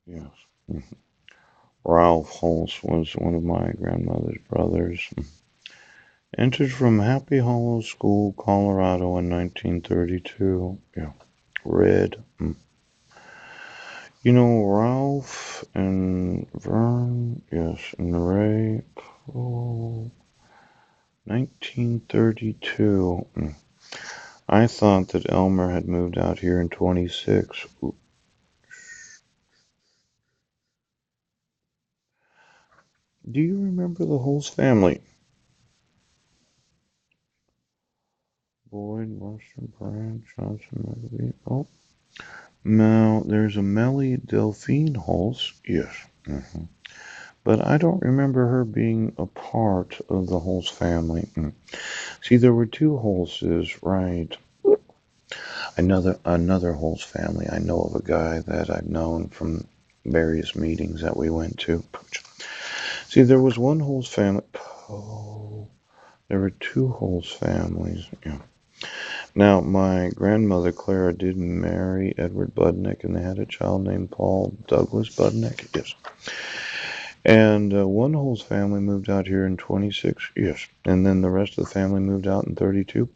Yes. Ralph Holst was one of my grandmother's brothers. Entered from Happy Hollow School, Colorado in 1932. Yeah. Red. You know, Ralph and Vern, yes, and Ray. Oh, 1932. I thought that Elmer had moved out here in 26. Do you remember the Holst family? Boyd, Western, Brand, Johnson, McAbee. Oh, now there's a Melly Delphine Holst. Yes. But I don't remember her being a part of the Holst family. See, there were two Holstes, right? Another Holst family. I know of a guy that I've known from various meetings that we went to. See, there was one Holst family. Oh, there were two Holst families. Yeah. Now, my grandmother Clara did marry Edward Budnick, and they had a child named Paul Douglas Budnick. Yes. And one Holst family moved out here in 26. Yes. And then the rest of the family moved out in 32.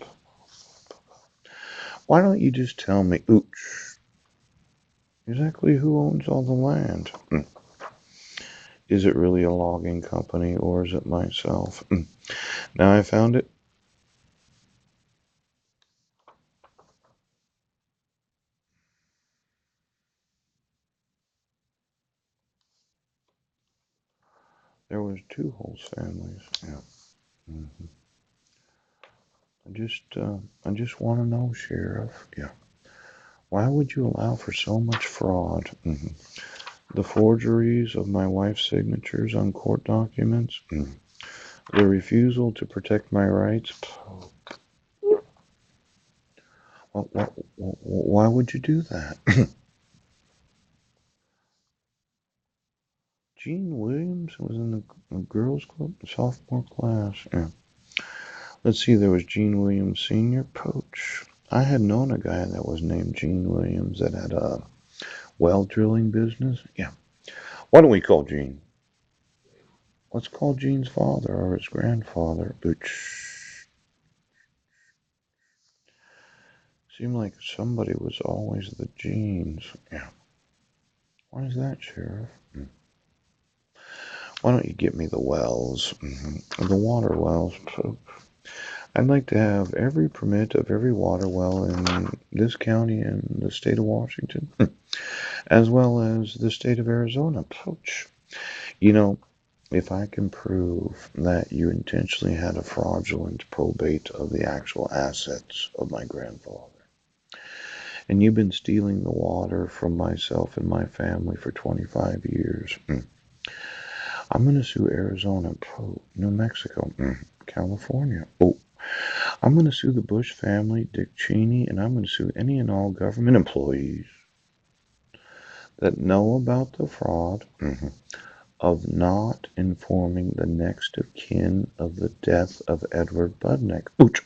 Why don't you just tell me, ooch, exactly who owns all the land? Is it really a logging company or is it myself? Now I found it. There was two Holst families. Yeah. hmm I just want to know, Sheriff. Yeah. Why would you allow for so much fraud? The forgeries of my wife's signatures on court documents. The refusal to protect my rights. Why would you do that? Gene Williams was in the girls' club, sophomore class. Yeah. Let's see, there was Gene Williams Sr. Poach. I had known a guy that was named Gene Williams that had a well drilling business. Yeah. Why don't we call Gene? Let's call Gene's father or his grandfather. Poach. Seemed like somebody was always the Genes. Yeah. Why is that, Sheriff? Why don't you get me the wells? The water wells. I'd like to have every permit of every water well in this county and the state of Washington, as well as the state of Arizona. Ouch. You know, if I can prove that you intentionally had a fraudulent probate of the actual assets of my grandfather, and you've been stealing the water from myself and my family for 25 years, I'm going to sue Arizona, New Mexico, California. Oh, I'm going to sue the Bush family, Dick Cheney, and I'm going to sue any and all government employees that know about the fraud of not informing the next of kin of the death of Edward Budnick. Ouch.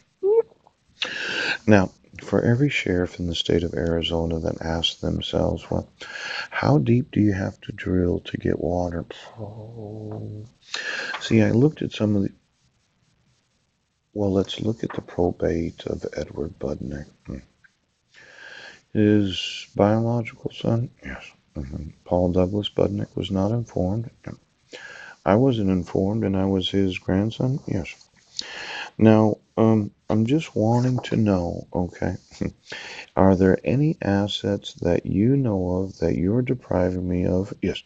Now, for every sheriff in the state of Arizona that asks themselves, well, how deep do you have to drill to get water? Oh. See, I looked at some of the. Well, let's look at the probate of Edward Budnick. His biological son, yes. Paul Douglas Budnick was not informed. I wasn't informed, and I was his grandson, yes. Now, I'm just wanting to know, okay, are there any assets that you know of that you're depriving me of? Yes,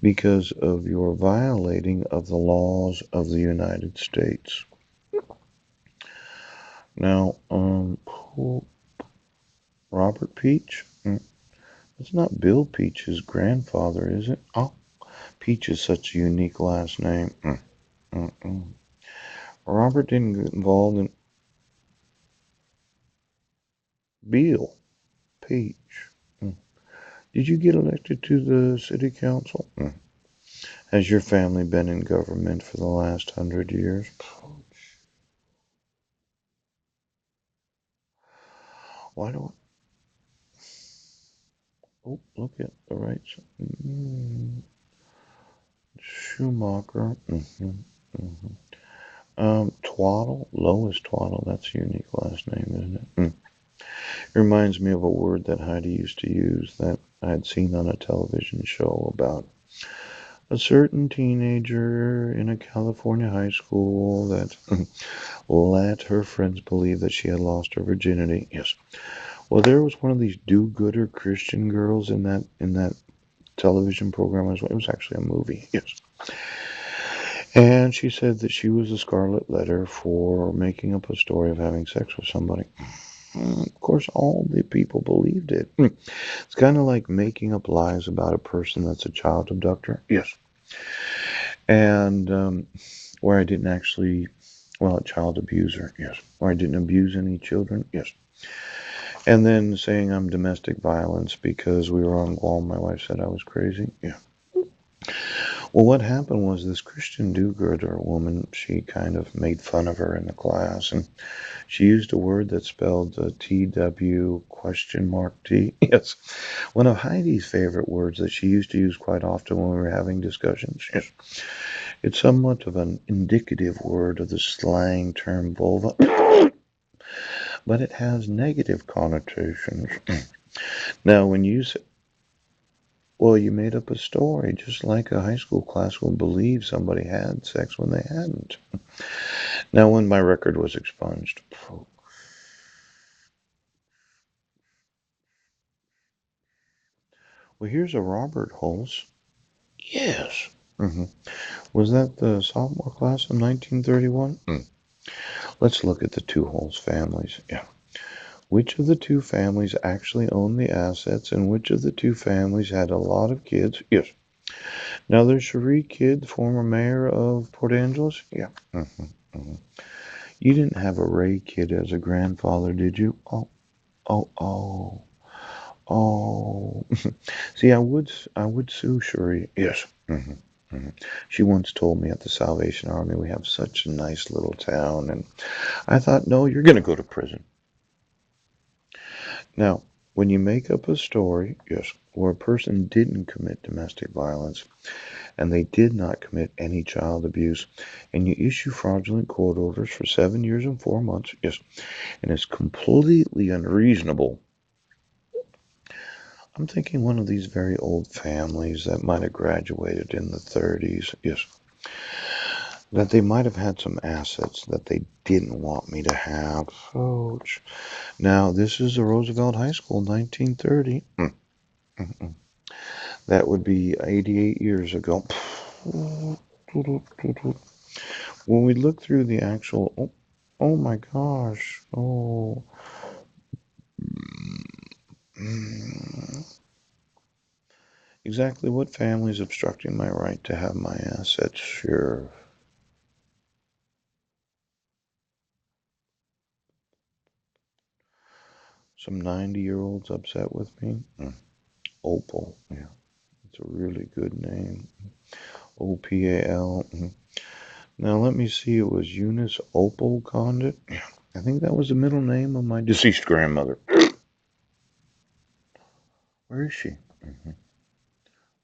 because of your violating of the laws of the United States. Now, Robert Peach? It's not Bill Peach's grandfather, is it? Oh, Peach is such a unique last name. Mm. Robert didn't get involved in Bill Peach. Mm. Did you get elected to the city council? Has your family been in government for the last 100 years? Why do Oh, look at the right. Schumacher. Twaddle. Lois Twaddle. That's a unique last name, isn't it? It reminds me of a word that Heidi used to use that I had seen on a television show about a certain teenager in a California high school that let her friends believe that she had lost her virginity. Yes. Well, there was one of these do-gooder Christian girls in that television program as well. It was actually a movie. Yes. And she said that she was a scarlet letter for making up a story of having sex with somebody. Of course, all the people believed it. It's kind of like making up lies about a person that's a child abductor. Yes. And where I didn't actually, well, a child abuser. Yes. Where I didn't abuse any children. Yes. And then saying I'm domestic violence because we were on Guam. My wife said I was crazy. Yeah. Well, what happened was this Christian do-gooder woman, she kind of made fun of her in the class, and she used a word that spelled TW question mark T. Yes. One of Heidi's favorite words that she used to use quite often when we were having discussions. Yes. It's somewhat of an indicative word of the slang term vulva, but it has negative connotations. Now, when you say, well, you made up a story, just like a high school class would believe somebody had sex when they hadn't. Now, when my record was expunged, well, here's a Robert Hulse. Yes. Was that the sophomore class of 1931? Let's look at the two Hulse families. Yeah. Which of the two families actually owned the assets, and which of the two families had a lot of kids? Yes. Now, there's Cherie Kidd, the former mayor of Port Angeles. Yeah. You didn't have a Ray Kidd as a grandfather, did you? Oh, oh, oh, oh. See, I would sue Cherie. Yes. She once told me at the Salvation Army we have such a nice little town, and I thought, no, you're going to go to prison. Now, when you make up a story, yes, where a person didn't commit domestic violence and they did not commit any child abuse, and you issue fraudulent court orders for 7 years and 4 months, yes, and it's completely unreasonable. I'm thinking one of these very old families that might have graduated in the 30s, yes, that they might have had some assets that they didn't want me to have. Oh, now this is the Roosevelt High School, 1930. That would be 88 years ago. When we look through the actual, oh my gosh, oh, exactly what family is obstructing my right to have my assets? Sure. Some 90-year-olds upset with me. Opal, yeah, it's a really good name. OPAL. Now let me see, it was Eunice Opal Condit. Yeah, I think that was the middle name of my deceased grandmother. Where is she?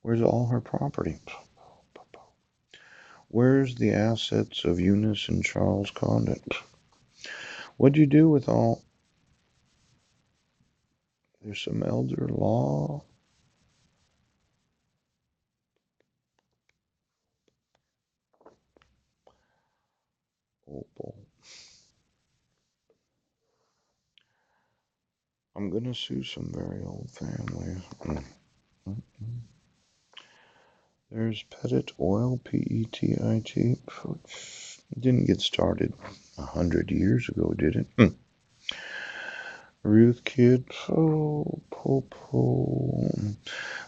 Where's all her property? Where's the assets of Eunice and Charles Condit? What'd you do with all? There's some elder law. Opal. I'm gonna sue some very old families. There's Petit Oil, P-E-T-I-T. Didn't get started 100 years ago, did it? Ruth Kidd. Oh, po.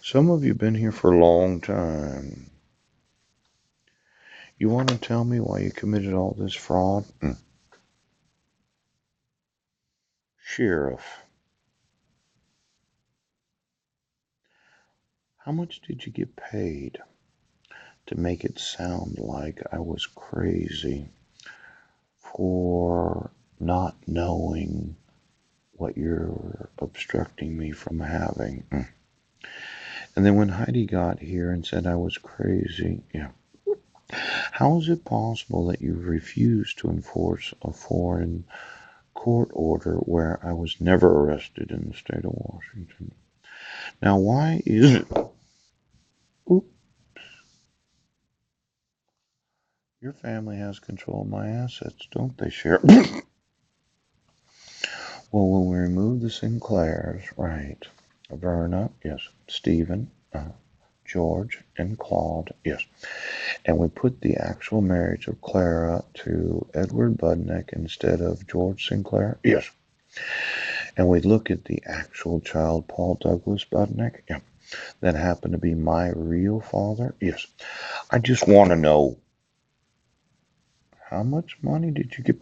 Some of you been here for a long time. You want to tell me why you committed all this fraud? Sheriff. How much did you get paid to make it sound like I was crazy for not knowing what you're obstructing me from having? And then when Heidi got here and said I was crazy, yeah. How is it possible that you refused to enforce a foreign court order where I was never arrested in the state of Washington? Now, why is it? Oop, your family has control of my assets, don't they, Sheriff? Well, when we removed the Sinclairs, right? Verna, yes. Stephen, George, and Claude, yes. And we put the actual marriage of Clara to Edward Budnick instead of George Sinclair, yes. And we look at the actual child, Paul Douglas Budnick, yeah. That happened to be my real father, yes. I just want to know, how much money did you get?